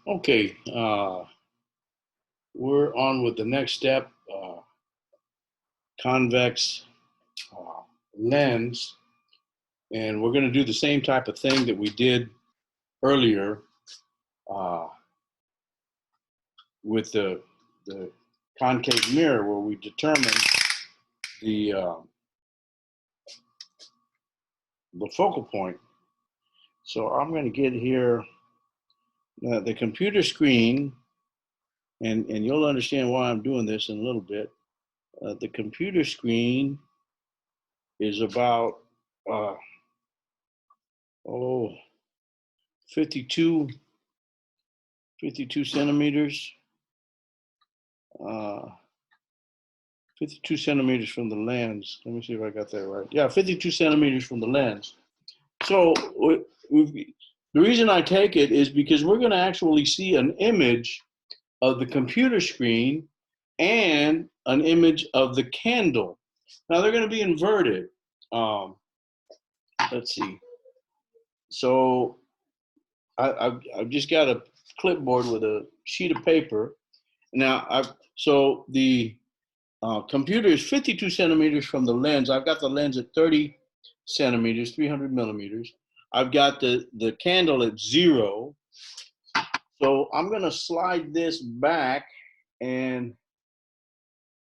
Okay, we're on with the next step, convex lens, and we're going to do the same type of thing that we did earlier uh, with the concave mirror, where we determine the uh, the focal point. So I'm going to get here the computer screen, and you'll understand why I'm doing this in a little bit. The computer screen is about uh, oh 52 centimeters, uh, 52 centimeters from the lens. Let me see if I got that right. Yeah, 52 centimeters from the lens. So the reason I take it is because we're going to actually see an image of the computer screen and an image of the candle. Now they're going to be inverted. Um, let's see. So I've just got a clipboard with a sheet of paper. Now, so the computer is 52 centimeters from the lens. I've got the lens at 30 centimeters, 300 millimeters. I've got the candle at 0. So I'm going to slide this back, and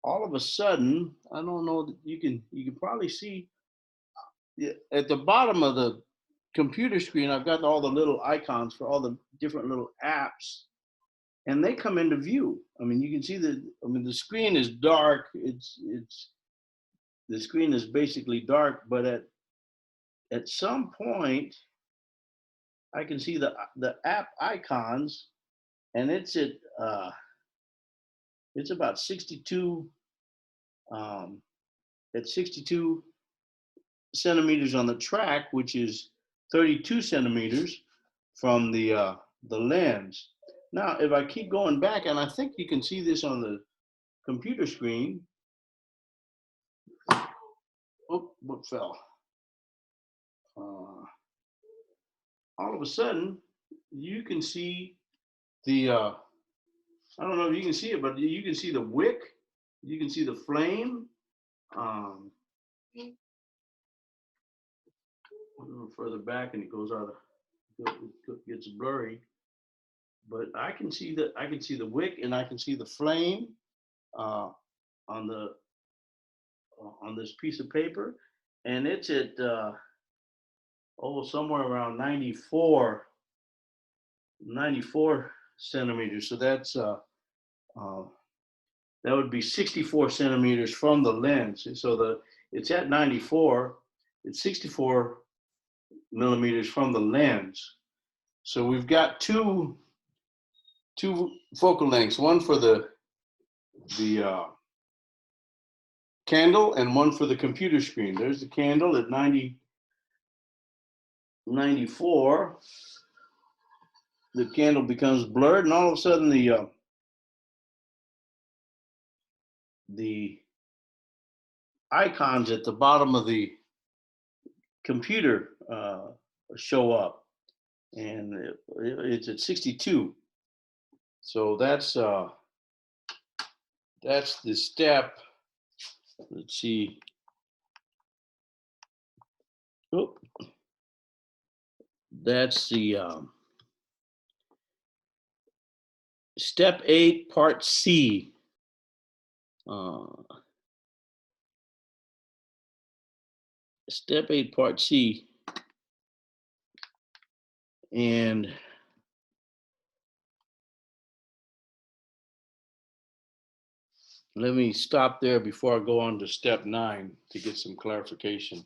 all of a sudden, I don't know, you can probably see at the bottom of the computer screen, I've got all the little icons for all the different little apps, and they come into view. I mean, you can see the screen is dark. The screen is basically dark, but at some point, I can see the app icons, and it's about 62 at 62 centimeters on the track, which is 32 centimeters from the lens. Now, if I keep going back, and I think you can see this on the computer screen. Oh, what fell? All of a sudden, you can see I don't know if you can see it, but you can see the wick, you can see the flame. A little further back, and it goes out, it gets blurry. But I can see the wick, and I can see the flame uh, on on this piece of paper, and it's at somewhere around 94 centimeters. So uh, that would be 64 centimeters from the lens. So it's at 94. It's 64 millimeters from the lens. So we've got two focal lengths, one for the candle and one for the computer screen. There's the candle at 94. The candle becomes blurred, and all of a sudden the icons at the bottom of the computer show up, and it's at 62. So that's the step. Let's see. Oh, that's the step 8, part C. Step 8, part C. And let me stop there before I go on to step 9 to get some clarification.